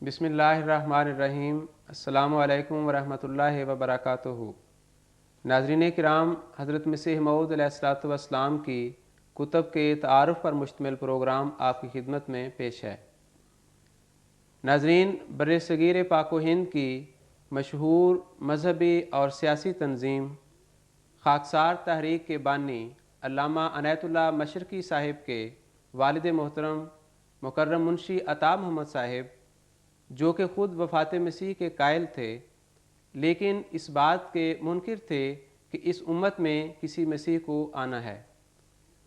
بسم اللہ الرحمن الرحیم۔ السلام علیکم ورحمۃ اللہ وبرکاتہ۔ ناظرین کرام، حضرت مسیح موعود علیہ الصلوۃ والسلام کی کتب کے تعارف پر مشتمل پروگرام آپ کی خدمت میں پیش ہے۔ ناظرین، بر صغیر پاک و ہند کی مشہور مذہبی اور سیاسی تنظیم خاکسار تحریک کے بانی علامہ عنایت اللہ مشرقی صاحب کے والد محترم مکرم منشی عطا محمد صاحب، جو کہ خود وفات مسیح کے قائل تھے لیکن اس بات کے منکر تھے کہ اس امت میں کسی مسیح کو آنا ہے،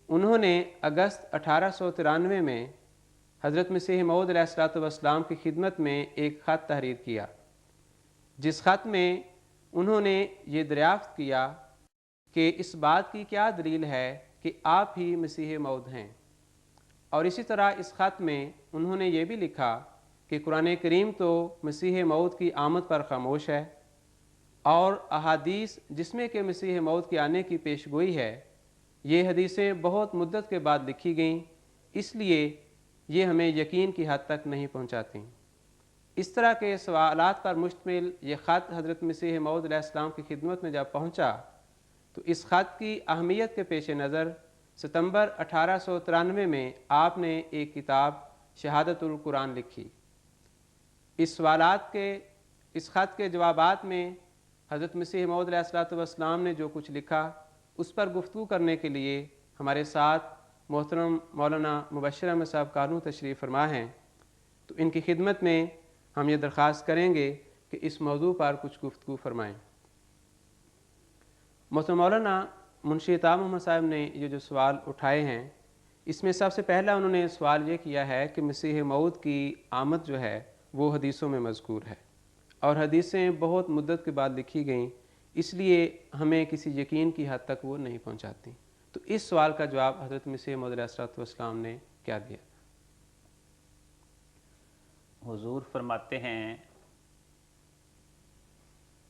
انہوں نے اگست 1893 میں حضرت مسیح موعود علیہ الصلوۃ والسلام کی خدمت میں ایک خط تحریر کیا، جس خط میں انہوں نے یہ دریافت کیا کہ اس بات کی کیا دلیل ہے کہ آپ ہی مسیح موعود ہیں، اور اسی طرح اس خط میں انہوں نے یہ بھی لکھا کہ قرآن کریم تو مسیح موعود کی آمد پر خاموش ہے، اور احادیث جس میں کہ مسیح موعود کے آنے کی پیشگوئی ہے، یہ حدیثیں بہت مدت کے بعد لکھی گئیں، اس لیے یہ ہمیں یقین کی حد تک نہیں پہنچاتی۔ اس طرح کے سوالات پر مشتمل یہ خط حضرت مسیح موعود علیہ السلام کی خدمت میں جب پہنچا تو اس خط کی اہمیت کے پیش نظر ستمبر 1893 میں آپ نے ایک کتاب شہادت القرآن لکھی۔ اس خط کے جوابات میں حضرت مسیح موعود علیہ الصلوۃ والسلام نے جو کچھ لکھا اس پر گفتگو کرنے کے لیے ہمارے ساتھ محترم مولانا مبشر احمد صاحب کانو تشریف فرما ہیں، تو ان کی خدمت میں ہم یہ درخواست کریں گے کہ اس موضوع پر کچھ گفتگو فرمائیں۔ محترم مولانا منشی عطا محمد صاحب نے یہ جو سوال اٹھائے ہیں، اس میں سب سے پہلا انہوں نے سوال یہ کیا ہے کہ مسیح موعود کی آمد جو ہے وہ حدیثوں میں مذکور ہے، اور حدیثیں بہت مدت کے بعد لکھی گئیں، اس لیے ہمیں کسی یقین کی حد تک وہ نہیں پہنچاتی۔ تو اس سوال کا جواب حضرت مسیح موعود علیہ الصلوۃ والسلام نے کیا دیا؟ حضور فرماتے ہیں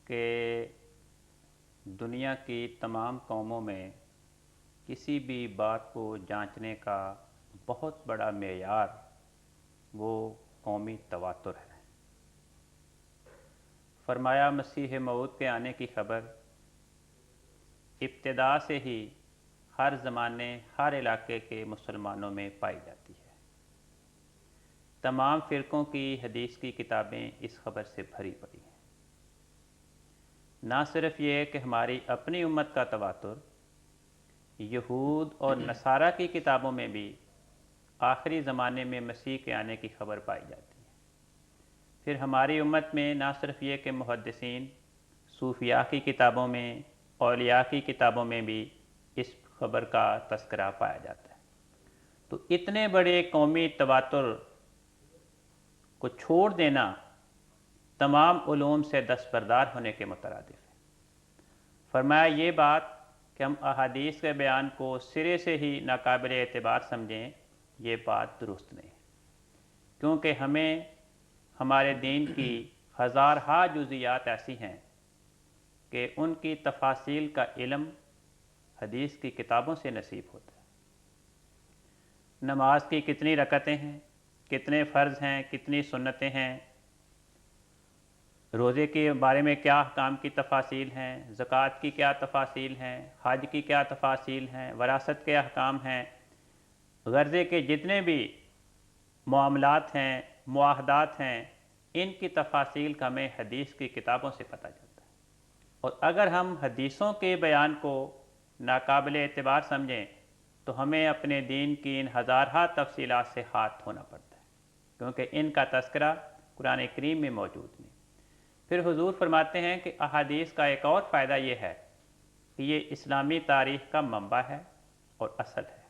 کہ دنیا کی تمام قوموں میں کسی بھی بات کو جانچنے کا بہت بڑا معیار وہ قومی تواتر ہے۔ فرمایا مسیح موعود کے آنے کی خبر ابتدا سے ہی ہر زمانے ہر علاقے کے مسلمانوں میں پائی جاتی ہے۔ تمام فرقوں کی حدیث کی کتابیں اس خبر سے بھری پڑی ہیں۔ نہ صرف یہ کہ ہماری اپنی امت کا تواتر، یہود اور نصارہ کی کتابوں میں بھی آخری زمانے میں مسیح کے آنے کی خبر پائی جاتی ہے۔ پھر ہماری امت میں نہ صرف یہ کہ محدثین، صوفیاء کی کتابوں میں، اولیاء کی کتابوں میں بھی اس خبر کا تذکرہ پایا جاتا ہے۔ تو اتنے بڑے قومی تواتر کو چھوڑ دینا تمام علوم سے دستبردار ہونے کے مترادف ہے۔ فرمایا یہ بات کہ ہم احادیث کے بیان کو سرے سے ہی ناقابل اعتبار سمجھیں، یہ بات درست نہیں، کیونکہ ہمیں ہمارے دین کی ہزارہا جزیات ایسی ہیں کہ ان کی تفاصیل کا علم حدیث کی کتابوں سے نصیب ہوتا ہے۔ نماز کی کتنی رکعتیں ہیں، کتنے فرض ہیں، کتنی سنتیں ہیں، روزے کے بارے میں کیا احکام کی تفاصیل ہیں، زکوٰۃ کی کیا تفاصیل ہیں، حج کی کیا تفاصیل ہیں، وراثت کے احکام ہیں، غرضے کے جتنے بھی معاملات ہیں، معاہدات ہیں، ان کی تفاصیل کا ہمیں حدیث کی کتابوں سے پتہ چلتا ہے۔ اور اگر ہم حدیثوں کے بیان کو ناقابل اعتبار سمجھیں تو ہمیں اپنے دین کی ان ہزارہا تفصیلات سے ہاتھ دھونا پڑتا ہے، کیونکہ ان کا تذکرہ قرآن کریم میں موجود نہیں۔ پھر حضور فرماتے ہیں کہ احادیث کا ایک اور فائدہ یہ ہے کہ یہ اسلامی تاریخ کا منبع ہے اور اصل ہے۔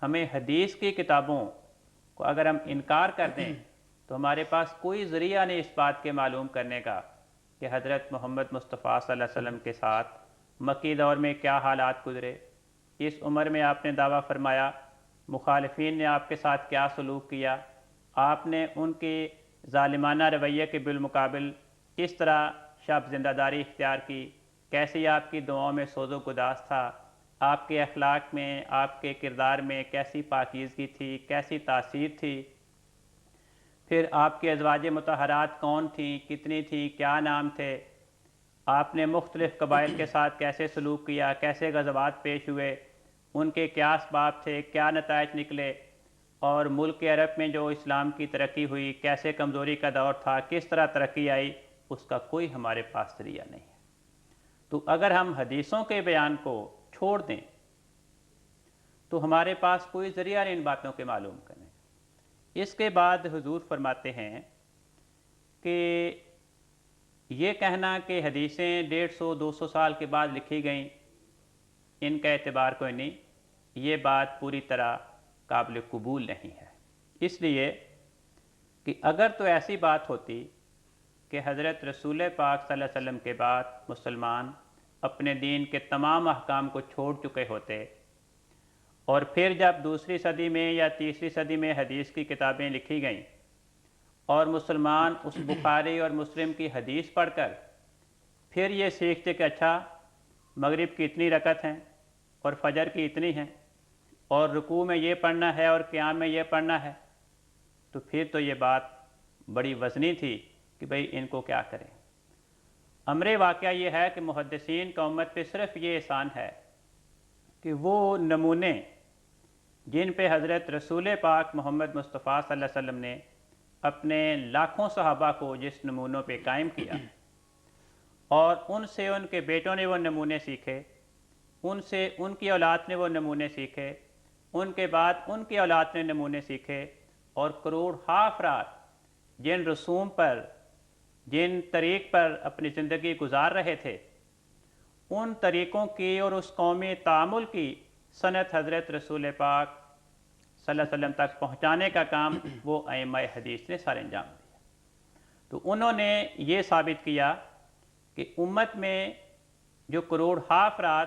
ہمیں حدیث کی کتابوں کو اگر ہم انکار کر دیں تو ہمارے پاس کوئی ذریعہ نہیں اس بات کے معلوم کرنے کا کہ حضرت محمد مصطفیٰ صلی اللہ علیہ وسلم کے ساتھ مکی دور میں کیا حالات گزرے، اس عمر میں آپ نے دعویٰ فرمایا، مخالفین نے آپ کے ساتھ کیا سلوک کیا، آپ نے ان کے ظالمانہ رویے کے بالمقابل کس طرح شب زندہ داری اختیار کی، کیسی آپ کی دعاؤں میں سوز و گداز تھا، آپ کے اخلاق میں، آپ کے کردار میں کیسی پاکیزگی تھی، کیسی تاثیر تھی۔ پھر آپ کے ازواج مطہرات کون تھیں، کتنی تھیں، کیا نام تھے، آپ نے مختلف قبائل کے ساتھ کیسے سلوک کیا، کیسے غزوات پیش ہوئے، ان کے کیا اسباب تھے، کیا نتائج نکلے، اور ملک عرب میں جو اسلام کی ترقی ہوئی کیسے کمزوری کا دور تھا، کس طرح ترقی آئی، اس کا کوئی ہمارے پاس ذریعہ نہیں ہے۔ تو اگر ہم حدیثوں کے بیان کو چھوڑ دیں تو ہمارے پاس کوئی ذریعہ نہیں ان باتوں کے معلوم کرنے۔ اس کے بعد حضور فرماتے ہیں کہ یہ کہنا کہ حدیثیں 150-200 سال کے بعد لکھی گئیں، ان کا اعتبار کوئی نہیں، یہ بات پوری طرح قابل قبول نہیں ہے۔ اس لیے کہ اگر تو ایسی بات ہوتی کہ حضرت رسول پاک صلی اللہ علیہ وسلم کے بعد مسلمان اپنے دین کے تمام احکام کو چھوڑ چکے ہوتے، اور پھر جب دوسری صدی میں یا تیسری صدی میں حدیث کی کتابیں لکھی گئیں اور مسلمان اس بخاری اور مسلم کی حدیث پڑھ کر پھر یہ سیکھتے کہ اچھا مغرب کی اتنی رکعت ہیں اور فجر کی اتنی ہیں اور رکوع میں یہ پڑھنا ہے اور قیام میں یہ پڑھنا ہے، تو پھر تو یہ بات بڑی وزنی تھی کہ بھئی ان کو کیا کریں۔ امر واقعہ یہ ہے کہ محدثین کا امت پہ صرف یہ احسان ہے کہ وہ نمونے جن پہ حضرت رسول پاک محمد مصطفیٰ صلی اللہ علیہ وسلم نے اپنے لاکھوں صحابہ کو جس نمونوں پہ قائم کیا، اور ان سے ان کے بیٹوں نے وہ نمونے سیکھے، ان سے ان کی اولاد نے وہ نمونے سیکھے، ان کے بعد ان کی اولاد نے نمونے سیکھے، اور کروڑ افراد جن رسوم پر، جن طریق پر اپنی زندگی گزار رہے تھے، ان طریقوں کی اور اس قومی تعامل کی سنت حضرت رسول پاک صلی اللہ علیہ وسلم تک پہنچانے کا کام وہ ائمہ حدیث نے سر انجام دیا۔ تو انہوں نے یہ ثابت کیا کہ امت میں جو کروڑ افراد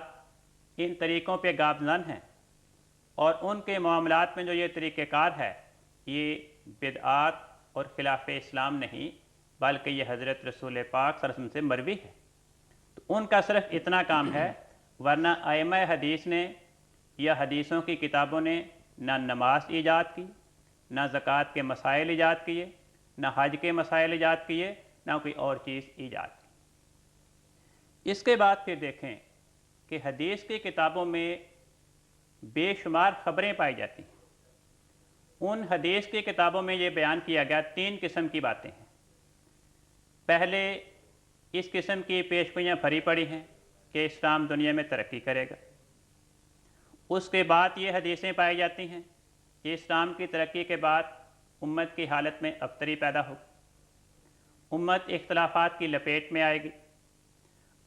ان طریقوں پہ گامزن ہیں اور ان کے معاملات میں جو یہ طریقہ کار ہے، یہ بدعات اور خلاف اسلام نہیں بلکہ یہ حضرت رسول پاک صلی اللہ علیہ وسلم سے مروی ہے۔ تو ان کا صرف اتنا کام ہے، ورنہ ائمہ حدیث نے یا حدیثوں کی کتابوں نے نہ نماز ایجاد کی، نہ زکوٰۃ کے مسائل ایجاد کیے، نہ حج کے مسائل ایجاد کیے، نہ کوئی اور چیز ایجاد کی۔ اس کے بعد پھر دیکھیں کہ حدیث کی کتابوں میں بے شمار خبریں پائی جاتی ہیں۔ ان حدیث کی کتابوں میں یہ بیان کیا گیا 3 قسم کی باتیں ہیں۔ پہلے اس قسم کی پیشگوئیاں بھری پڑی ہیں کہ اسلام دنیا میں ترقی کرے گا۔ اس کے بعد یہ حدیثیں پائی جاتی ہیں کہ اسلام کی ترقی کے بعد امت کی حالت میں ابتری پیدا ہوگی، امت اختلافات کی لپیٹ میں آئے گی،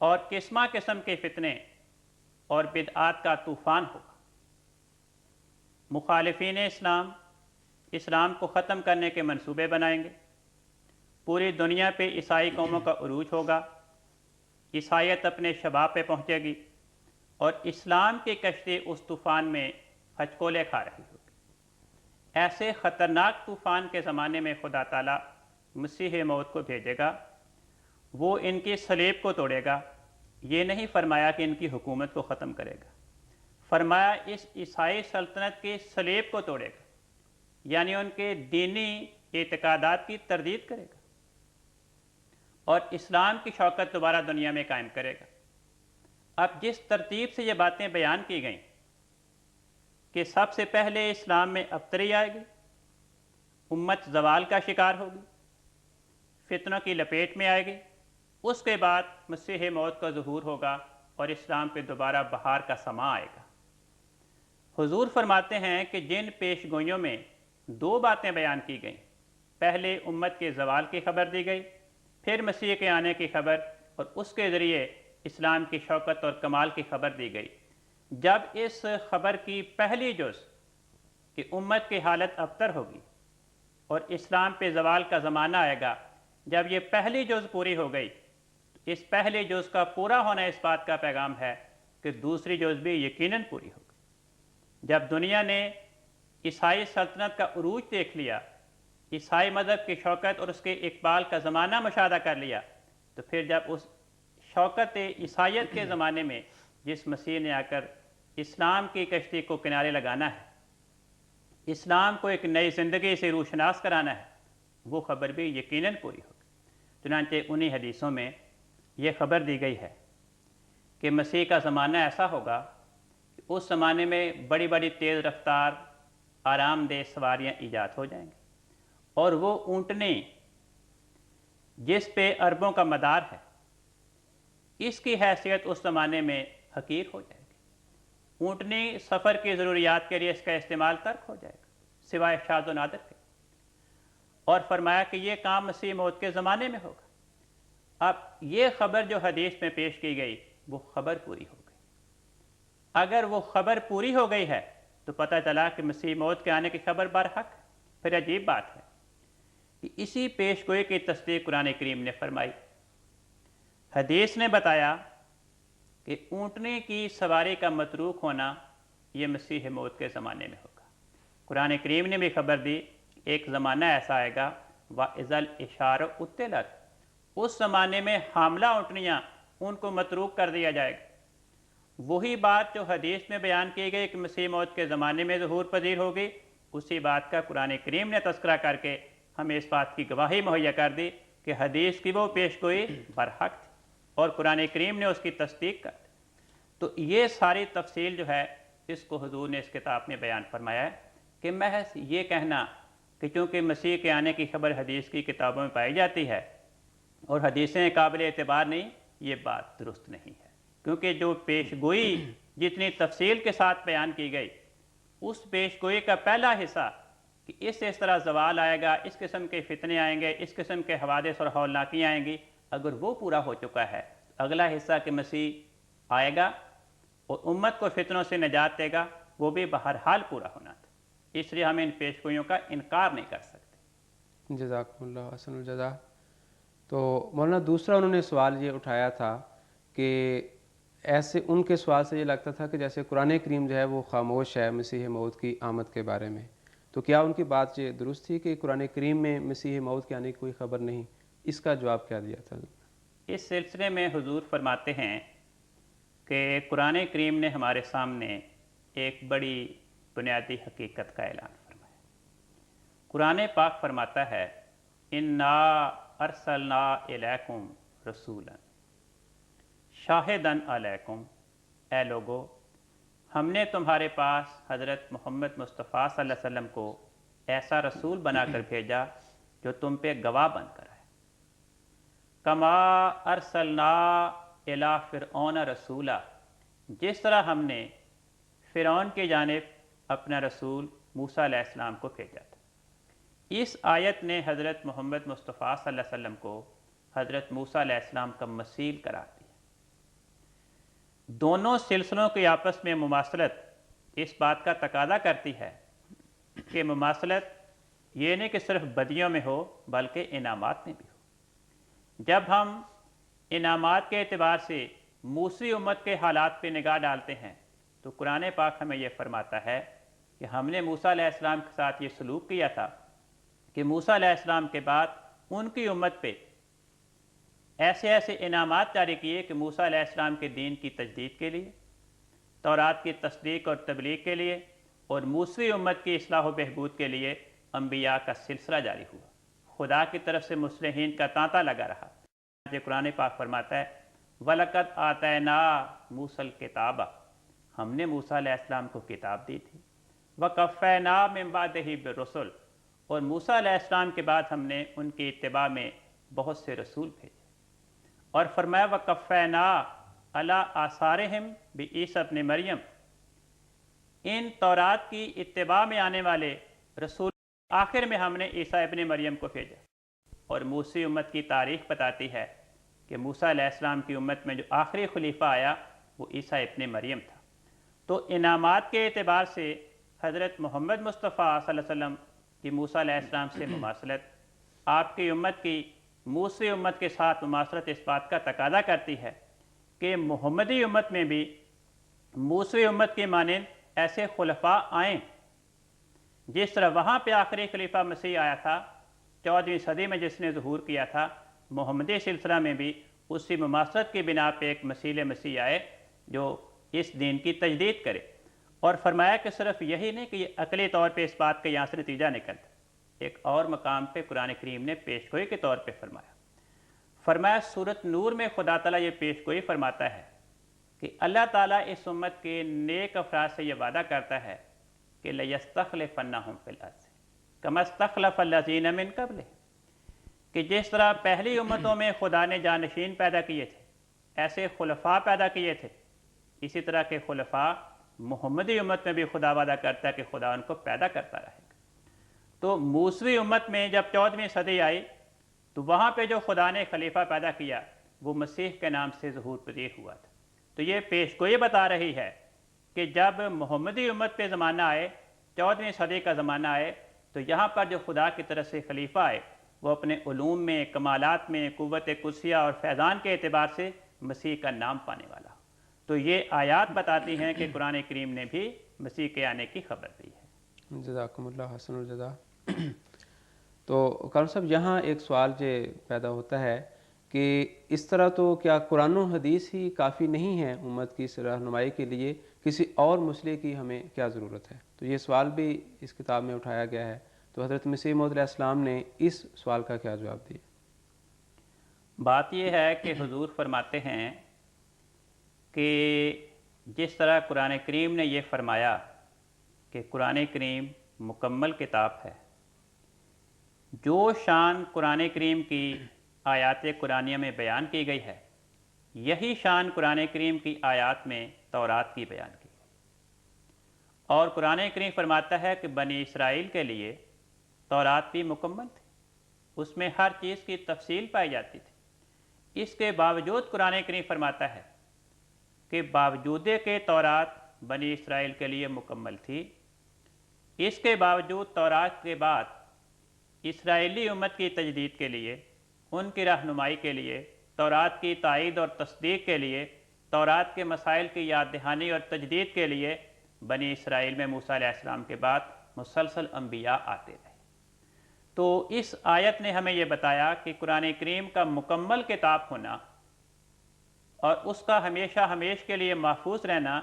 اور قسمہ قسم کے فتنے اور بدعات کا طوفان ہوگا۔ مخالفین اسلام اسلام کو ختم کرنے کے منصوبے بنائیں گے، پوری دنیا پہ عیسائی قوموں کا عروج ہوگا، عیسائیت اپنے شباب پہ پہنچے گی، اور اسلام کی کشتی اس طوفان میں ہچکولے کھا رہی ہوگی۔ ایسے خطرناک طوفان کے زمانے میں خدا تعالیٰ مسیح موعود کو بھیجے گا، وہ ان کی صلیب کو توڑے گا۔ یہ نہیں فرمایا کہ ان کی حکومت کو ختم کرے گا، فرمایا اس عیسائی سلطنت کی صلیب کو توڑے گا، یعنی ان کے دینی اعتقادات کی تردید کرے گا، اور اسلام کی شوکت دوبارہ دنیا میں قائم کرے گا۔ اب جس ترتیب سے یہ باتیں بیان کی گئیں کہ سب سے پہلے اسلام میں ابتری آئے گی، امت زوال کا شکار ہوگی، فتنوں کی لپیٹ میں آئے گی، اس کے بعد مسیح موعود کا ظہور ہوگا اور اسلام پہ دوبارہ بہار کا سماں آئے گا۔ حضور فرماتے ہیں کہ جن پیش گوئیوں میں 2 باتیں بیان کی گئیں، پہلے امت کے زوال کی خبر دی گئی، پھر مسیح کے آنے کی خبر، اور اس کے ذریعے اسلام کی شوکت اور کمال کی خبر دی گئی۔ جب اس خبر کی پہلی جز کہ امت کی حالت ابتر ہوگی اور اسلام پہ زوال کا زمانہ آئے گا، جب یہ پہلی جز پوری ہو گئی، تو اس پہلی جز کا پورا ہونا اس بات کا پیغام ہے کہ دوسری جز بھی یقیناً پوری ہوگی۔ جب دنیا نے عیسائی سلطنت کا عروج دیکھ لیا، عیسائی مذہب کی شوکت اور اس کے اقبال کا زمانہ مشاہدہ کر لیا، تو پھر جب اس شوکت عیسائیت کے زمانے میں جس مسیح نے آ کر اسلام کی کشتی کو کنارے لگانا ہے، اسلام کو ایک نئی زندگی سے روشناس کرانا ہے، وہ خبر بھی یقیناً پوری ہوگی۔ چنانچہ انہی حدیثوں میں یہ خبر دی گئی ہے کہ مسیح کا زمانہ ایسا ہوگا کہ اس زمانے میں بڑی بڑی تیز رفتار آرام دہ سواریاں ایجاد ہو جائیں گی، اور وہ اونٹنی جس پہ عربوں کا مدار ہے، اس کی حیثیت اس زمانے میں حقیر ہو جائے گی۔ اونٹنی سفر کی ضروریات کے لیے اس کا استعمال ترک ہو جائے گا سوائے شاذ و نادر کے، اور فرمایا کہ یہ کام مسیح موت کے زمانے میں ہوگا۔ اب یہ خبر جو حدیث میں پیش کی گئی وہ خبر پوری ہو گئی۔ اگر وہ خبر پوری ہو گئی ہے تو پتہ چلا کہ مسیح موت کے آنے کی خبر برحق ہے۔ پھر عجیب بات ہے کہ اسی پیش گوئی کی تصدیق قرآن کریم نے فرمائی۔ حدیث نے بتایا کہ اونٹنے کی سواری کا متروک ہونا یہ مسیح موت کے زمانے میں ہوگا۔ قرآن کریم نے بھی خبر دی ایک زمانہ ایسا آئے گا وَإِذَا الْإِشَارُ عُطِّلَتْ، اس زمانے میں حاملہ اونٹنیاں ان کو متروک کر دیا جائے گا۔ وہی بات جو حدیث میں بیان کی گئی کہ مسیح موت کے زمانے میں ظہور پذیر ہوگی، اسی بات کا قرآن کریم نے تذکرہ کر کے ہمیں اس بات کی گواہی مہیا کر دی کہ حدیث کی وہ پیش گوئی برحق تھی، اور قرآن کریم نے اس کی تصدیق کر دی۔ تو یہ ساری تفصیل جو ہے اس کو حضور نے اس کتاب میں بیان فرمایا ہے کہ محض یہ کہنا کہ چونکہ مسیح کے آنے کی خبر حدیث کی کتابوں میں پائی جاتی ہے اور حدیثیں قابل اعتبار نہیں، یہ بات درست نہیں ہے، کیونکہ جو پیش گوئی جتنی تفصیل کے ساتھ بیان کی گئی، اس پیش گوئی کا پہلا حصہ کہ اس طرح زوال آئے گا، اس قسم کے فتنے آئیں گے، اس قسم کے حوادث اور ہولناکیاں آئیں گی، اگر وہ پورا ہو چکا ہے، اگلا حصہ کہ مسیح آئے گا اور امت کو فتنوں سے نجات دے گا، وہ بھی بہرحال پورا ہونا تھا۔ اس لیے ہم ان پیش گوئیوں کا انکار نہیں کر سکتے۔ جزاکم اللہ حسن الجزا۔ تو مولانا دوسرا انہوں نے سوال یہ اٹھایا تھا کہ ایسے ان کے سوال سے یہ لگتا تھا کہ جیسے قرآن کریم جو ہے وہ خاموش ہے مسیح موت کی آمد کے بارے میں، تو کیا ان کی بات یہ درست تھی کہ قرآن کریم میں مسیح موت کے آنے کی کوئی خبر نہیں؟ اس کا جواب کیا دیا تھا؟ اس سلسلے میں حضور فرماتے ہیں کہ قرآن کریم نے ہمارے سامنے ایک بڑی بنیادی حقیقت کا اعلان فرمایا۔ قرآن پاک فرماتا ہے اِنَّا ارسلنا الیکم رسولا شاہدن علیکم، اے لوگو ہم نے تمہارے پاس حضرت محمد مصطفیٰ صلی اللہ علیہ وسلم کو ایسا رسول بنا کر بھیجا جو تم پہ گواہ بن کر آئے۔ کما ارسلنا الی فرعون رسولا، جس طرح ہم نے فرعون کی جانب اپنا رسول موسیٰ علیہ السلام کو بھیجا تھا۔ اس آیت نے حضرت محمد مصطفیٰ صلی اللہ علیہ وسلم کو حضرت موسیٰ علیہ السلام کا مثیل قرار دیا۔ دونوں سلسلوں کی آپس میں مماثلت اس بات کا تقاضا کرتی ہے کہ مماثلت یہ نہیں کہ صرف بدیوں میں ہو بلکہ انعامات میں بھی ہو۔ جب ہم انعامات کے اعتبار سے موسوی امت کے حالات پہ نگاہ ڈالتے ہیں تو قرآن پاک ہمیں یہ فرماتا ہے کہ ہم نے موسیٰ علیہ السلام کے ساتھ یہ سلوک کیا تھا کہ موسیٰ علیہ السلام کے بعد ان کی امت پہ ایسے ایسے انعامات جاری کیے کہ موسیٰ علیہ السلام کے دین کی تجدید کے لیے، تورات کی تصدیق اور تبلیغ کے لیے، اور موسوی امت کی اصلاح و بہبود کے لیے انبیاء کا سلسلہ جاری ہوا۔ خدا کی طرف سے مصلحین کا تانتا لگا رہا۔ قرآن پاک فرماتا ہے وَلَقَدْ آتَيْنَا مُوسَى الْكِتَابَ، ہم نے موسیٰ علیہ السلام کو کتاب دی تھی۔ وَقَفَّيْنَا مِن بَعْدِهِ بِالرُّسُلِ، اور موسیٰ علیہ السلام کے بعد ہم نے ان کی اتباع میں بہت سے رسول بھیجے۔ اور فرمایا وَقَفَّيْنَا عَلَىٰ آثَارِهِمْ بِعِیسیٰ ابْنِ مریم، ان تورات کی اتباع میں آنے والے رسول آخر میں ہم نے عیسیٰ ابن مریم کو بھیجا۔ اور موسیٰ امت کی تاریخ بتاتی ہے کہ موسیٰ علیہ السلام کی امت میں جو آخری خلیفہ آیا وہ عیسیٰ ابن مریم تھا۔ تو انعامات کے اعتبار سے حضرت محمد مصطفیٰ صلی اللہ علیہ وسلم کی موسیٰ علیہ السلام سے مماثلت آپ کی امت کی موسوی امت کے ساتھ مماثلت اس بات کا تقاضا کرتی ہے کہ محمدی امت میں بھی موسوی امت کے مانند ایسے خلفاء آئیں، جس طرح وہاں پہ آخری خلیفہ مسیح آیا تھا 14ویں صدی میں جس نے ظہور کیا تھا، محمدی سلسلہ میں بھی اسی مماثلت کی بنا پہ ایک مسیح آئے جو اس دین کی تجدید کرے۔ اور فرمایا کہ صرف یہی نہیں کہ یہ عقلی طور پہ اس بات کا یہاں سے نتیجہ نکلتا ایک اور مقام پہ قرآن کریم نے پیش گوئی کے طور پہ فرمایا سورۃ نور میں خدا تعالیٰ یہ پیش گوئی فرماتا ہے کہ اللہ تعالیٰ اس امت کے نیک افراد سے یہ وعدہ کرتا ہے کہ لَيَسْتَخْلِفَنَّهُمْ فِي الْأَرْضِ كَمَا اسْتَخْلَفَ الَّذِينَ مِن قَبْلِهِمْ کہ جس طرح پہلی امتوں میں خدا نے جانشین پیدا کیے تھے، ایسے خلفاء پیدا کیے تھے، اسی طرح کے خلفاء محمدی امت میں بھی خدا وعدہ کرتا ہے کہ خدا ان کو پیدا کرتا رہے گا۔ تو موسوی امت میں جب 14ویں صدی آئی تو وہاں پہ جو خدا نے خلیفہ پیدا کیا وہ مسیح کے نام سے ظہور پذیر ہوا تھا۔ تو یہ پیش گوئی بتا رہی ہے کہ جب محمدی امت پہ زمانہ آئے، 14ویں صدی کا زمانہ آئے، تو یہاں پر جو خدا کی طرف سے خلیفہ آئے وہ اپنے علوم میں، کمالات میں، قوت قدسیہ اور فیضان کے اعتبار سے مسیح کا نام پانے والا۔ تو یہ آیات بتاتی ہیں کہ قرآن کریم نے بھی مسیح کے آنے کی خبر دی ہے۔ جزاکم اللہ حسن الجزا۔ تو قاری صاحب یہاں ایک سوال جو پیدا ہوتا ہے کہ اس طرح تو کیا قرآن و حدیث ہی کافی نہیں ہے امت کی اس رہنمائی کے لیے، کسی اور مسئلے کی ہمیں کیا ضرورت ہے؟ تو یہ سوال بھی اس کتاب میں اٹھایا گیا ہے، تو حضرت مسیح موعود علیہ السلام نے اس سوال کا کیا جواب دیا؟ بات یہ ہے کہ حضور فرماتے ہیں کہ جس طرح قرآن کریم نے یہ فرمایا کہ قرآن کریم مکمل کتاب ہے، جو شان قرآن کریم کی آیات قرآنیہ میں بیان کی گئی ہے یہی شان قرآن کریم کی آیات میں تورات کی بیان کی گئی، اور قرآن کریم فرماتا ہے کہ بنی اسرائیل کے لیے تورات بھی مکمل تھی، اس میں ہر چیز کی تفصیل پائی جاتی تھی۔ اس کے باوجود قرآن کریم فرماتا ہے کہ باوجود کہ تورات بنی اسرائیل کے لیے مکمل تھی، اس کے باوجود تورات کے بعد اسرائیلی امت کی تجدید کے لیے، ان کی رہنمائی کے لیے، تورات کی تائید اور تصدیق کے لیے، تورات کے مسائل کی یاد دہانی اور تجدید کے لیے بنی اسرائیل میں موسیٰ علیہ السلام کے بعد مسلسل انبیاء آتے رہے۔ تو اس آیت نے ہمیں یہ بتایا کہ قرآن کریم کا مکمل کتاب ہونا اور اس کا ہمیشہ ہمیش کے لیے محفوظ رہنا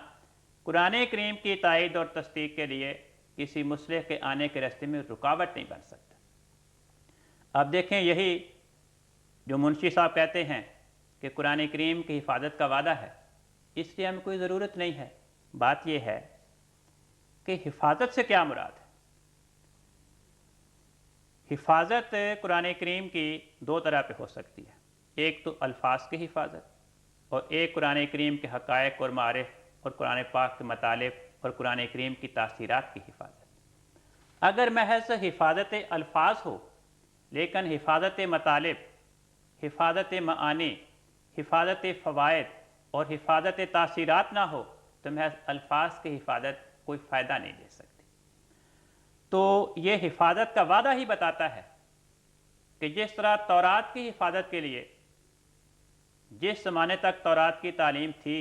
قرآن کریم کی تائید اور تصدیق کے لیے کسی مصلح کے آنے کے راستے میں رکاوٹ نہیں بن سکتا۔ اب دیکھیں، یہی جو منشی صاحب کہتے ہیں کہ قرآن کریم کی حفاظت کا وعدہ ہے، اس لیے ہمیں کوئی ضرورت نہیں ہے۔ بات یہ ہے کہ حفاظت سے کیا مراد ہے؟ حفاظت قرآن کریم کی دو طرح پہ ہو سکتی ہے، ایک تو الفاظ کی حفاظت اور ایک قرآن کریم کے حقائق اور معارف اور قرآن پاک کے مطالب اور قرآن کریم کی تاثیرات کی حفاظت۔ اگر محض حفاظت الفاظ ہو لیکن حفاظت مطالب، حفاظت معانی، حفاظت فوائد اور حفاظت تاثیرات نہ ہو تو محض الفاظ کی حفاظت کوئی فائدہ نہیں دے سکتی۔ تو یہ حفاظت کا وعدہ ہی بتاتا ہے کہ جس طرح تورات کی حفاظت کے لیے جس زمانے تک تورات کی تعلیم تھی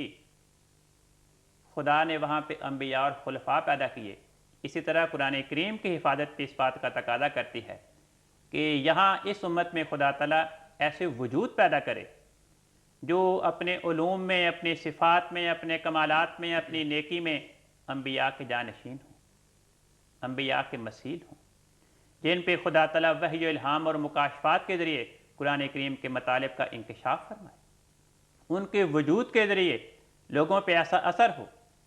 خدا نے وہاں پہ انبیاء اور خلفاء پیدا کیے، اسی طرح قرآن کریم کی حفاظت بھی اس بات کا تقاضا کرتی ہے کہ یہاں اس امت میں خدا تعالیٰ ایسے وجود پیدا کرے جو اپنے علوم میں، اپنی صفات میں، اپنے کمالات میں، اپنی نیکی میں انبیاء کے جانشین ہوں، انبیاء کے مثیل ہوں، جن پہ خدا تعالیٰ وحی و الہام اور مکاشفات کے ذریعے قرآن کریم کے مطالب کا انکشاف فرمائے، ان کے وجود کے ذریعے لوگوں پہ ایسا اثر ہو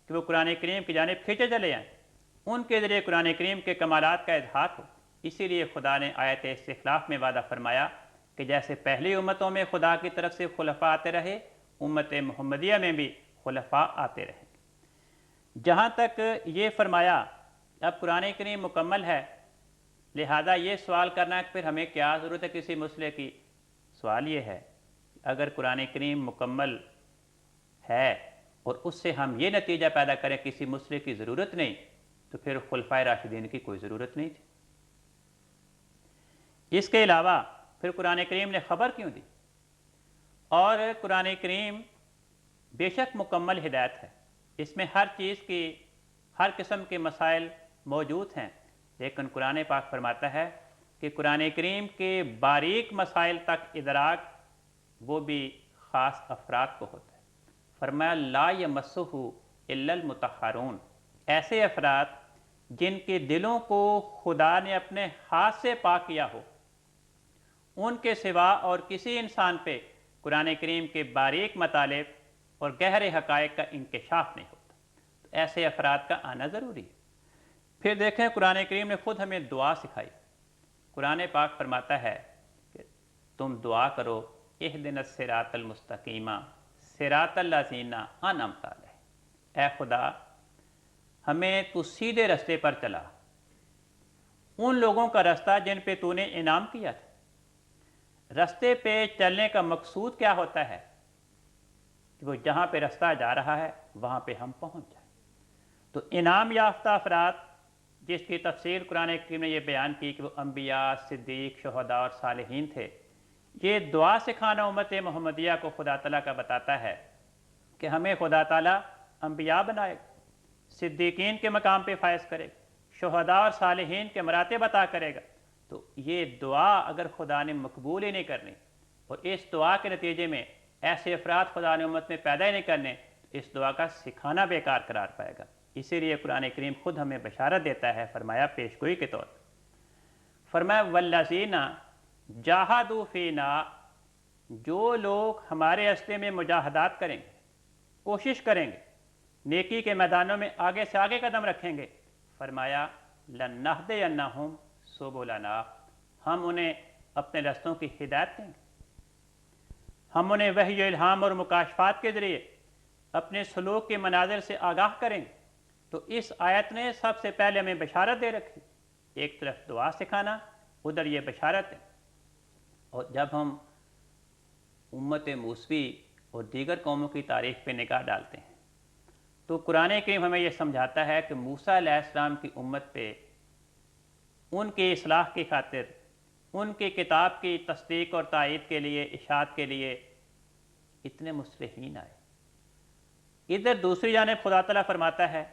کہ وہ قرآن کریم کی جانب کھینچے چلے آئیں، ان کے ذریعے قرآن کریم کے کمالات کا اظہار ہو۔ اسی لیے خدا نے آیت استخلاف میں وعدہ فرمایا کہ جیسے پہلی امتوں میں خدا کی طرف سے خلفاء آتے رہے، امت محمدیہ میں بھی خلفاء آتے رہیں گے۔ جہاں تک یہ فرمایا اب قرآن کریم مکمل ہے، لہذا یہ سوال کرنا کہ پھر ہمیں کیا ضرورت ہے کسی مسئلے کی؟ سوال یہ ہے اگر قرآن کریم مکمل ہے اور اس سے ہم یہ نتیجہ پیدا کریں کسی مسئلے کی ضرورت نہیں، تو پھر خلفائے راشدین کی کوئی ضرورت نہیں تھی۔ اس کے علاوہ پھر قرآن کریم نے خبر کیوں دی؟ اور قرآن کریم بے شک مکمل ہدایت ہے، اس میں ہر چیز کی، ہر قسم کے مسائل موجود ہیں، لیکن قرآن پاک فرماتا ہے کہ قرآن کریم کے باریک مسائل تک ادراک وہ بھی خاص افراد کو ہوتا ہے۔ فرمایا لا یمسہ الا المطہرون، ایسے افراد جن کے دلوں کو خدا نے اپنے ہاتھ سے پاک کیا ہو، ان کے سوا اور کسی انسان پہ قرآن کریم کے باریک مطالب اور گہرے حقائق کا انکشاف نہیں ہوتا۔ تو ایسے افراد کا آنا ضروری ہے۔ پھر دیکھیں قرآن کریم نے خود ہمیں دعا سکھائی۔ قرآن پاک فرماتا ہے کہ تم دعا کرو اہدنا الصراط المستقیم صراط الذین انعمت علیہم، اے خدا ہمیں تو سیدھے رستے پر چلا، ان لوگوں کا رستہ جن پہ تو نے انعام کیا تھا۔ رستے پہ چلنے کا مقصود کیا ہوتا ہے؟ کہ وہ جہاں پہ رستہ جا رہا ہے وہاں پہ ہم پہنچ جائیں۔ تو انعام یافتہ افراد جس کی تفسیر قرآن کریم نے یہ بیان کی کہ وہ انبیاء، صدیق، شہداء اور صالحین تھے، یہ دعا سکھانا امت محمدیہ کو خدا تعالیٰ کا بتاتا ہے کہ ہمیں خدا تعالیٰ انبیاء بنائے گا، صدیقین کے مقام پہ فائز کرے گا، شہداء اور صالحین کے مراتب عطا کرے گا۔ تو یہ دعا اگر خدا نے مقبول ہی نہیں کرنی اور اس دعا کے نتیجے میں ایسے افراد خدا نے امت میں پیدا ہی نہیں کرنے، تو اس دعا کا سکھانا بیکار قرار پائے گا۔ اسی لیے قرآن کریم خود ہمیں بشارت دیتا ہے، فرمایا پیشگوئی کے طور پر، فرمایا والذین جاہدوا فینا، جو لوگ ہمارے راستے میں مجاہدات کریں گے، کوشش کریں گے، نیکی کے میدانوں میں آگے سے آگے قدم رکھیں گے، فرمایا لنہدینہم سبلنا، ہم انہیں اپنے رستوں کی ہدایت دیں گے، ہم انہیں وحی و الہام اور مکاشفات کے ذریعے اپنے سلوک کے مناظر سے آگاہ کریں گے۔ تو اس آیت نے سب سے پہلے ہمیں بشارت دے رکھی، ایک طرف دعا سکھانا، ادھر یہ بشارت ہے۔ اور جب ہم امت موسوی اور دیگر قوموں کی تاریخ پہ نگاہ ڈالتے ہیں تو قرآن کریم ہمیں یہ سمجھاتا ہے کہ موسیٰ علیہ السلام کی امت پہ ان کی اصلاح کی خاطر، ان کی کتاب کی تصدیق اور تائید کے لیے، اشاعت کے لیے اتنے مصلحین آئے۔ ادھر دوسری جانب خدا تعالیٰ فرماتا ہے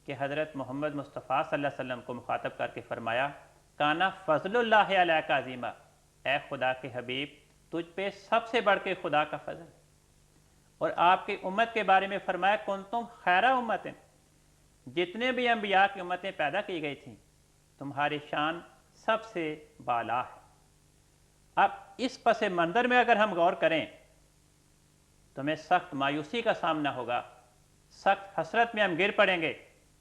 کہ حضرت محمد مصطفیٰ صلی اللہ علیہ وسلم کو مخاطب کر کے فرمایا کانا فضل اللہ علیک عظیما، اے خدا کے حبیب تجھ پہ سب سے بڑھ کے خدا کا فضل ہے۔ اور آپ کی امت کے بارے میں فرمایا کنتم خیر امت، جتنے بھی انبیاء کی امتیں پیدا کی گئی تھیں تمہاری شان سب سے بالا ہے۔ اب اس پس منظر میں اگر ہم غور کریں تو ہمیں سخت مایوسی کا سامنا ہوگا، سخت حسرت میں ہم گر پڑیں گے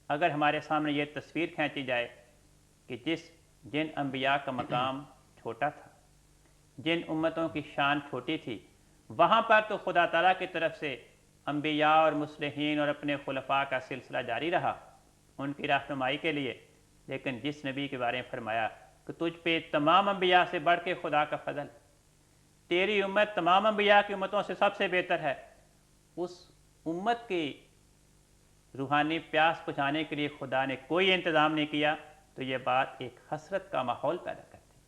اگر ہمارے سامنے یہ تصویر کھینچی جائے کہ جن انبیاء کا مقام چھوٹا تھا، جن امتوں کی شان چھوٹی تھی، وہاں پر تو خدا تعالیٰ کی طرف سے انبیاء اور مصلحین اور اپنے خلفاء کا سلسلہ جاری رہا ان کی رہنمائی کے لیے، لیکن جس نبی کے بارے میں فرمایا کہ تجھ پہ تمام انبیاء سے بڑھ کے خدا کا فضل، تیری امت تمام انبیاء کی امتوں سے سب سے بہتر ہے، اس امت کی روحانی پیاس بجھانے کے لیے خدا نے کوئی انتظام نہیں کیا، تو یہ بات ایک حسرت کا ماحول پیدا کرتی ہے۔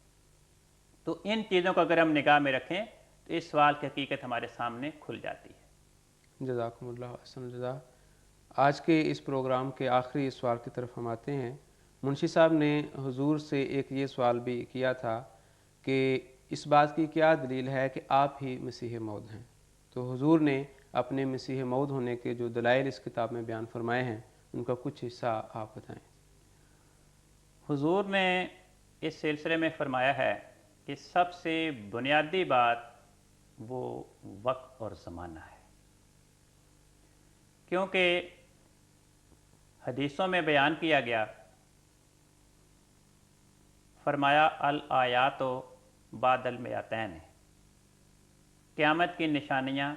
تو ان چیزوں کو اگر ہم نگاہ میں رکھیں تو اس سوال کی حقیقت ہمارے سامنے کھل جاتی ہے۔ جزاکم اللہ احسن الجزا۔ آج کے اس پروگرام کے آخری سوال کی طرف ہم آتے ہیں۔ منشی صاحب نے حضور سے ایک یہ سوال بھی کیا تھا کہ اس بات کی کیا دلیل ہے کہ آپ ہی مسیح موعود ہیں؟ تو حضور نے اپنے مسیح موعود ہونے کے جو دلائل اس کتاب میں بیان فرمائے ہیں ان کا کچھ حصہ آپ بتائیں۔ حضور نے اس سلسلے میں فرمایا ہے کہ سب سے بنیادی بات وہ وقت اور زمانہ ہے، کیونکہ حدیثوں میں بیان کیا گیا، فرمایا الآیات بعد المئتین، قیامت کی نشانیاں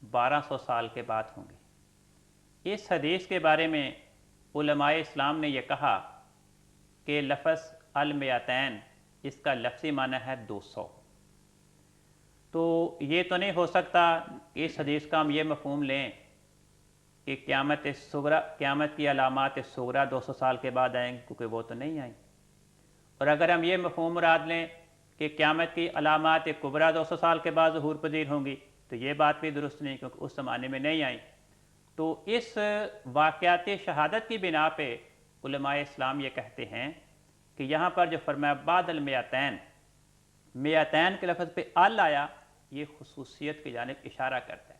1200 سال کے بعد ہوں گی۔ اس حدیث کے بارے میں علماء اسلام نے یہ کہا کہ لفظ المئتین اس کا لفظی معنی ہے 200۔ تو یہ تو نہیں ہو سکتا اس حدیث کا ہم یہ مفہوم لیں کہ قیامت کی علامات صغریٰ 200 سال کے بعد آئیں، کیونکہ وہ تو نہیں آئیں۔ اور اگر ہم یہ مفہوم مراد لیں کہ قیامت کی علامات کبریٰ 200 سال کے بعد ظہور پذیر ہوں گی، تو یہ بات بھی درست نہیں، کیونکہ اس زمانے میں نہیں آئیں۔ تو اس واقعات شہادت کی بنا پہ علماء اسلام یہ کہتے ہیں کہ یہاں پر جو فرمایا بعد المئتین، مئتین کے لفظ پہ ال آیا، یہ خصوصیت کی جانب اشارہ کرتا ہے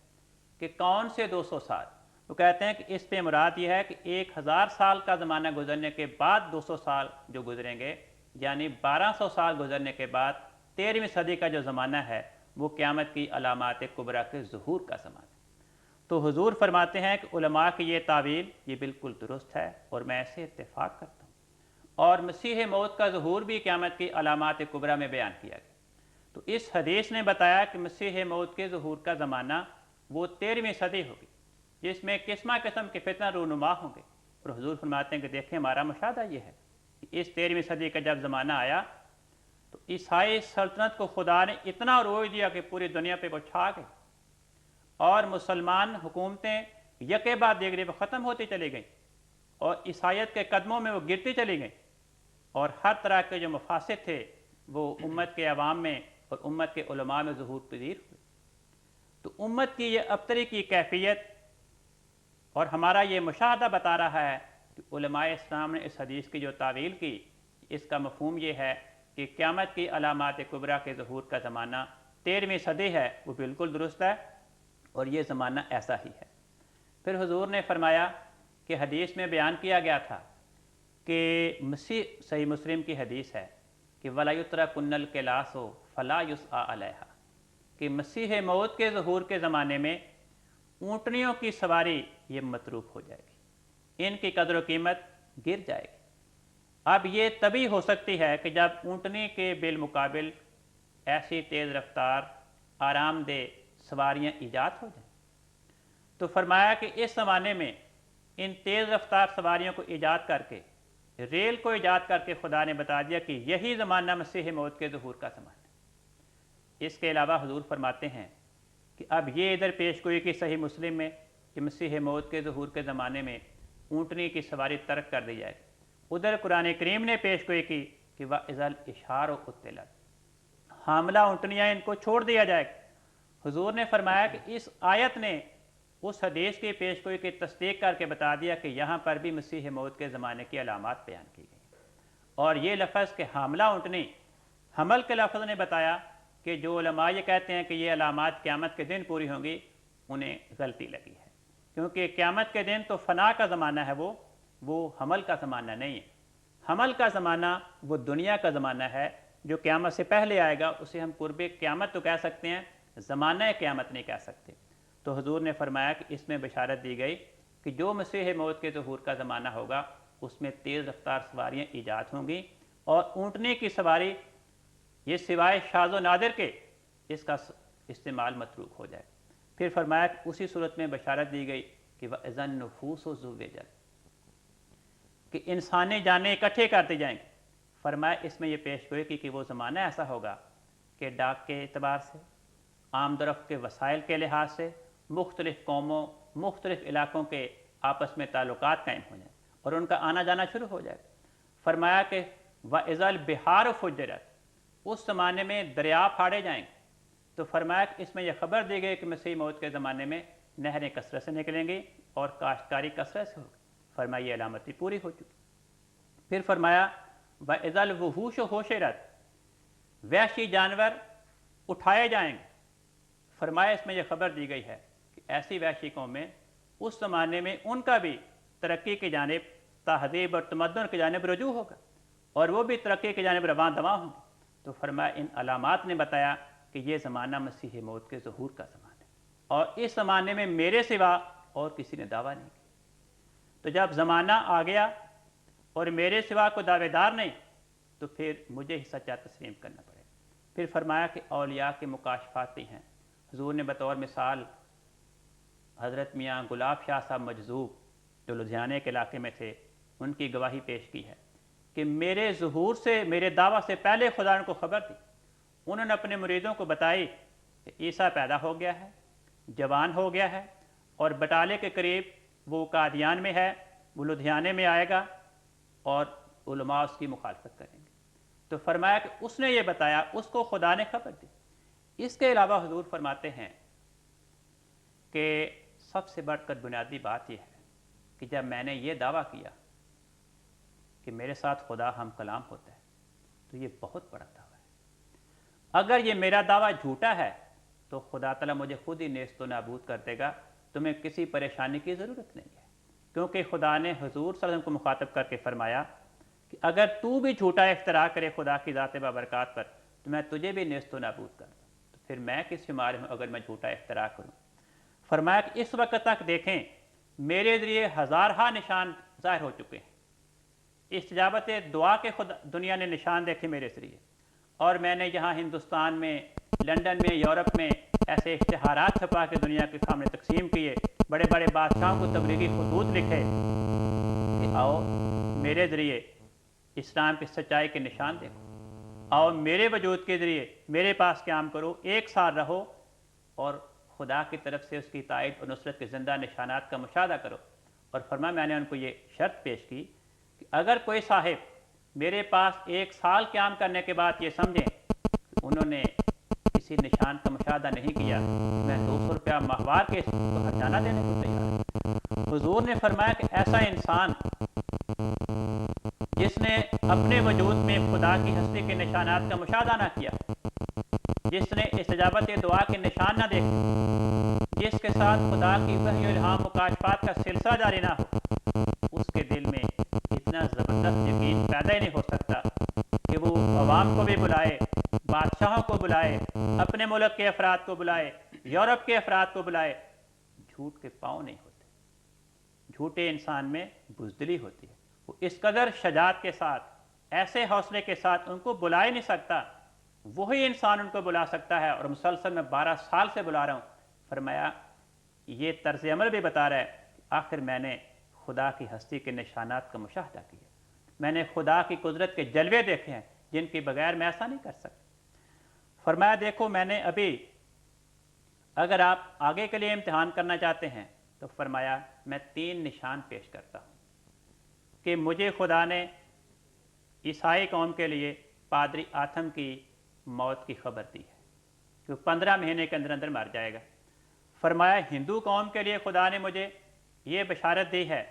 کہ کون سے 200 سال؟ وہ کہتے ہیں کہ اس پہ مراد یہ ہے کہ 1000 سال کا زمانہ گزرنے کے بعد 200 سال جو گزریں گے، یعنی 1200 سال گزرنے کے بعد 13ویں صدی کا جو زمانہ ہے وہ قیامت کی علامات کبریٰ کے ظہور کا زمانہ ہے۔ تو حضور فرماتے ہیں کہ علماء کی یہ تعویل یہ بالکل درست ہے اور میں اسے اتفاق کرتا ہوں، اور مسیح موت کا ظہور بھی قیامت کی علامات کبریٰ میں بیان کیا گیا۔ تو اس حدیث نے بتایا کہ مسیح موت کے ظہور کا زمانہ وہ 13ویں صدی ہوگی، جس میں قسمہ قسم کے فتنہ رونما ہوں گے۔ اور حضور فرماتے ہیں کہ دیکھیں ہمارا مشاہدہ یہ ہے کہ اس 13ویں صدی کا جب زمانہ آیا تو عیسائی سلطنت کو خدا نے اتنا عروج دیا کہ پوری دنیا پہ وہ چھا گئی، اور مسلمان حکومتیں یکے بعد دیگرے وہ ختم ہوتی چلی گئیں، اور عیسائیت کے قدموں میں وہ گرتی چلی گئیں، اور ہر طرح کے جو مفاسد تھے وہ امت کے عوام میں اور امت کے علماء میں ظہور پذیر ہوئے۔ تو امت کی یہ ابتری کی کیفیت اور ہمارا یہ مشاہدہ بتا رہا ہے کہ علماء اسلام نے اس حدیث کی جو تعویل کی، اس کا مفہوم یہ ہے کہ قیامت کی علامات کبریٰ کے ظہور کا زمانہ 13ویں صدی ہے، وہ بالکل درست ہے اور یہ زمانہ ایسا ہی ہے۔ پھر حضور نے فرمایا کہ حدیث میں بیان کیا گیا تھا کہ صحیح مسلم کی حدیث ہے کہ وَلَا يُتْرَكُنَّ الْقِلَاسُ فَلَا يُسْعَى عَلَيْهَا، کہ مسیح موت کے ظہور کے زمانے میں اونٹنیوں کی سواری یہ متروک ہو جائے گی، ان کی قدر و قیمت گر جائے گی۔ اب یہ تبھی ہو سکتی ہے کہ جب اونٹنی کے بالمقابل ایسی تیز رفتار آرام دہ سواریاں ایجاد ہو جائیں۔ تو فرمایا کہ اس زمانے میں ان تیز رفتار سواریوں کو ایجاد کر کے، ریل کو ایجاد کر کے خدا نے بتا دیا کہ یہی زمانہ مسیح موت کے ظہور کا زمانہ ہے۔ اس کے علاوہ حضور فرماتے ہیں کہ اب یہ ادھر پیش گوئی کی صحیح مسلم میں کہ مسیح موت کے ظہور کے زمانے میں اونٹنی کی سواری ترک کر دی جائے گی، ادھر قرآن کریم نے پیش گوئی کی کہ وَإِذَا الْإِشْعَارُ عُطِّلَتْ، حاملہ اونٹنیاں ان کو چھوڑ دیا جائے گا۔ حضور نے فرمایا کہ اس آیت نے اس حدیث کی پیش گوئی کی تصدیق کر کے بتا دیا کہ یہاں پر بھی مسیح موت کے زمانے کی علامات بیان کی گئی، اور یہ لفظ کہ حاملہ اونٹنی، حمل کے لفظ نے بتایا کہ جو علماء یہ کہتے ہیں کہ یہ علامات قیامت کے دن پوری ہوں گی، انہیں غلطی لگی ہے، کیونکہ قیامت کے دن تو فنا کا زمانہ ہے، وہ حمل کا زمانہ نہیں ہے۔ حمل کا زمانہ وہ دنیا کا زمانہ ہے جو قیامت سے پہلے آئے گا، اسے ہم قرب قیامت تو کہہ سکتے ہیں، زمانہ قیامت نہیں کہہ سکتے۔ تو حضور نے فرمایا کہ اس میں بشارت دی گئی کہ جو مسیح موت کے ظہور کا زمانہ ہوگا اس میں تیز رفتار سواریاں ایجاد ہوں گی، اور اونٹنے کی سواری یہ سوائے شاذ و نادر کے اس کا استعمال متروک ہو جائے۔ پھر فرمایا کہ اسی صورت میں بشارت دی گئی کہ وَإِذَا النُّفُوسُ زُوِّجَتْ، کہ انسانی جانیں اکٹھے کرتے جائیں گے۔ فرمایا اس میں یہ پیش گوئی کی کہ وہ زمانہ ایسا ہوگا کہ ڈاک کے اعتبار سے، عام درفت کے وسائل کے لحاظ سے مختلف قوموں، مختلف علاقوں کے آپس میں تعلقات قائم ہو جائیں اور ان کا آنا جانا شروع ہو جائے۔ فرمایا کہ وَإِذَا الْبِحَارُ فُجِّرَتْ، اس زمانے میں دریا پھاڑے جائیں گے۔ تو فرمایا کہ اس میں یہ خبر دی گئی کہ مسیح موت کے زمانے میں نہریں کثرت سے نکلیں گی اور کاشتکاری کثرت سے ہوگی۔ فرمایا یہ علامتی پوری ہو چکی۔ پھر فرمایا وَإِذَا الْوُحُوشُ حُشِرَتْ، وحشی جانور اٹھائے جائیں گے۔ فرمایا اس میں یہ خبر دی گئی ہے کہ ایسی وحشی قومیں اس زمانے میں ان کا بھی ترقی کی جانب، تہذیب اور تمدن کی جانب رجوع ہوگا، اور وہ بھی ترقی کی جانب رواں دواں ہوں گے۔ تو فرمایا ان علامات نے بتایا کہ یہ زمانہ مسیح موت کے ظہور کا زمانہ ہے، اور اس زمانے میں میرے سوا اور کسی نے دعویٰ نہیں کیا۔ تو جب زمانہ آ گیا اور میرے سوا کوئی دعوے دار نہیں، تو پھر مجھے ہی سچا تسلیم کرنا پڑے گا۔ پھر فرمایا کہ اولیاء کے مکاشفات بھی ہیں۔ حضور نے بطور مثال حضرت میاں گلاب شاہ صاحب مجذوب جو لدھیانے کے علاقے میں تھے، ان کی گواہی پیش کی ہے کہ میرے ظہور سے، میرے دعویٰ سے پہلے خدا ان کو خبر دی۔ انہوں نے اپنے مریدوں کو بتائی کہ عیسیٰ پیدا ہو گیا ہے، جوان ہو گیا ہے، اور بٹالے کے قریب وہ قادیان میں ہے، وہ لدھیانے میں آئے گا، اور علماء اس کی مخالفت کریں گے۔ تو فرمایا کہ اس نے یہ بتایا، اس کو خدا نے خبر دی۔ اس کے علاوہ حضور فرماتے ہیں کہ سب سے بڑھ کر بنیادی بات یہ ہے کہ جب میں نے یہ دعویٰ کیا کہ میرے ساتھ خدا ہم کلام ہوتا ہے، تو یہ بہت بڑا دعویٰ ہے۔ اگر یہ میرا دعویٰ جھوٹا ہے تو خدا تعالیٰ مجھے خود ہی نیست و نابود کر دے گا۔ تمہیں کسی پریشانی کی ضرورت نہیں ہے، کیونکہ خدا نے حضور صلی اللہ علیہ وسلم کو مخاطب کر کے فرمایا کہ اگر تو بھی جھوٹا افتراء کرے خدا کی ذات بابرکات پر تو میں تجھے بھی نیست و نابود کر دوں، تو پھر میں کس شمار ہوں اگر میں جھوٹا افتراء کروں۔ فرمایا کہ اس وقت تک دیکھیں میرے ذریعے ہزارہا نشان ظاہر ہو چکے ہیں، استجابت دعا کے دنیا نے نشان دیکھے میرے ذریعے، اور میں نے یہاں ہندوستان میں، لندن میں، یورپ میں ایسے اشتہارات چھپا کے دنیا کے سامنے تقسیم کیے، بڑے بڑے بادشاہوں کو تبلیغی خطوط لکھے کہ آؤ میرے ذریعے اسلام کی سچائی کے نشان دیکھو، آؤ میرے وجود کے ذریعے میرے پاس قیام کرو، 1 سال رہو اور خدا کی طرف سے اس کی تائید اور نصرت کے زندہ نشانات کا مشاہدہ کرو۔ اور فرمایا میں نے ان کو یہ شرط پیش کی کہ اگر کوئی صاحب میرے پاس 1 سال قیام کرنے کے بعد یہ سمجھیں کہ انہوں نے کسی نشان کا مشاہدہ نہیں کیا، میں 200 روپیہ ماہوار کے اس کو ہرجانہ دینے کو تیار ہوں۔ حضور نے فرمایا کہ ایسا انسان جس نے اپنے وجود میں خدا کی ہستی کے نشانات کا مشاہدہ نہ کیا، جس نے استجابت دعا کے نشان نہ دیکھے، جس کے ساتھ خدا کی وحی و الہام مکاشفات کا سلسلہ جاری نہ ہو، اس کے دل میں اتنا زبردست یقین پیدا ہی نہیں ہو سکتا کہ وہ عوام کو بھی بلائے، بادشاہوں کو بلائے، اپنے ملک کے افراد کو بلائے، یورپ کے افراد کو بلائے۔ جھوٹ کے پاؤں نہیں ہوتے، جھوٹے انسان میں بزدلی ہوتی ہے، وہ اس قدر شجاعت کے ساتھ، ایسے حوصلے کے ساتھ ان کو بلا ہی نہیں سکتا، وہی انسان ان کو بلا سکتا ہے، اور مسلسل میں 12 سال سے بلا رہا ہوں۔ فرمایا یہ طرز عمل بھی بتا رہا ہے کہ آخر میں نے خدا کی ہستی کے نشانات کا مشاہدہ کیا، میں نے خدا کی قدرت کے جلوے دیکھے ہیں جن کے بغیر میں ایسا نہیں کر سکتا۔ فرمایا دیکھو میں نے ابھی، اگر آپ آگے کے لیے امتحان کرنا چاہتے ہیں تو فرمایا میں 3 نشان پیش کرتا ہوں کہ مجھے خدا نے عیسائی قوم کے لیے پادری آتم کی موت کی خبر دی ہے کہ وہ 15 مہینے کے اندر اندر مر جائے گا۔ فرمایا ہندو قوم کے لیے خدا نے مجھے یہ بشارت دی ہے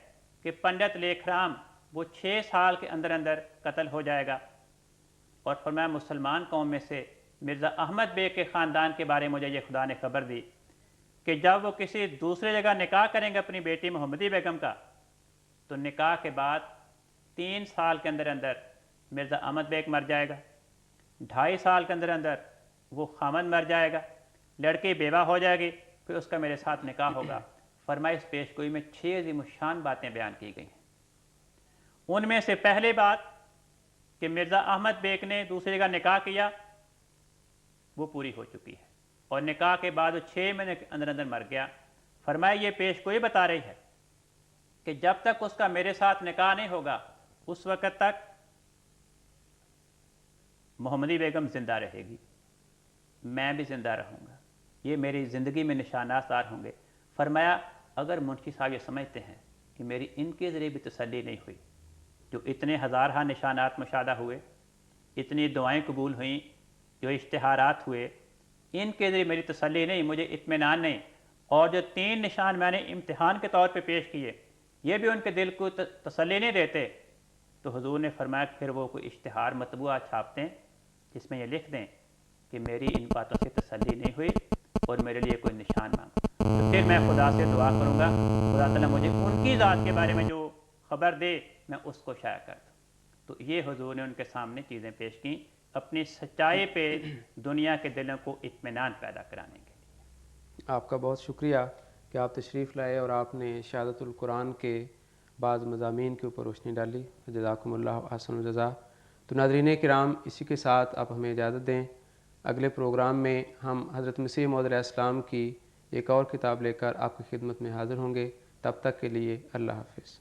کہ پنڈت لیکھ رام وہ 6 سال کے اندر اندر قتل ہو جائے گا۔ اور فرمایا مسلمان قوم میں سے مرزا احمد بیگ کے خاندان کے بارے میں مجھے یہ خدا نے خبر دی کہ جب وہ کسی دوسرے جگہ نکاح کریں گے اپنی بیٹی محمدی بیگم کا، تو نکاح کے بعد 3 سال کے اندر اندر مرزا احمد بیگ مر جائے گا، 2.5 سال کے اندر اندر وہ خامن مر جائے گا، لڑکی بیوہ ہو جائے گی، پھر اس کا میرے ساتھ نکاح ہوگا۔ فرمایا اس پیش گوئی میں 6 عظیم الشان باتیں بیان کی گئی ہیں۔ ان میں سے پہلی بات کہ مرزا احمد بیگ نے دوسری جگہ نکاح کیا وہ پوری ہو چکی ہے، اور نکاح کے بعد وہ 6 مہینے کے اندر اندر مر گیا۔ فرمایا یہ پیش گوئی بتا رہی ہے کہ جب تک اس کا میرے ساتھ نکاح نہیں ہوگا اس وقت تک محمدی بیگم زندہ رہے گی، میں بھی زندہ رہوں گا، یہ میری زندگی میں نشانات ظاہر ہوں گے۔ فرمایا اگر منشی صاحب یہ سمجھتے ہیں کہ میری ان کے ذریعے بھی تسلی نہیں ہوئی، جو اتنے ہزارہا نشانات مشاہدہ ہوئے، اتنی دعائیں قبول ہوئیں، جو اشتہارات ہوئے، ان کے ذریعے میری تسلی نہیں، مجھے اطمینان نہیں، اور جو 3 نشان میں نے امتحان کے طور پہ پیش کیے یہ بھی ان کے دل کو تسلی نہیں دیتے، تو حضور نے فرمایا پھر وہ کوئی اشتہار مطبوعہ چھاپ دیں جس میں یہ لکھ دیں کہ میری ان باتوں سے تسلی نہیں ہوئی اور میرے لیے کوئی نشان مانگا، تو پھر میں خدا سے دعا کروں گا خدا تعالیٰ مجھے ان کی ذات کے بارے میں جو خبر دے میں اس کو شائع کر دوں۔ تو یہ حضور نے ان کے سامنے چیزیں پیش کیں اپنی سچائی پہ دنیا کے دلوں کو اطمینان پیدا کرانے کے لیے۔ آپ کا بہت شکریہ کہ آپ تشریف لائے اور آپ نے شہادت القرآن کے بعض مضامین کے اوپر روشنی ڈالی۔ جزاکم اللہ احسن الجزا۔ تو ناظرین کرام اسی کے ساتھ آپ ہمیں اجازت دیں، اگلے پروگرام میں ہم حضرت مسیح موعود علیہ السلام کی ایک اور کتاب لے کر آپ کی خدمت میں حاضر ہوں گے۔ تب تک کے لیے اللہ حافظ۔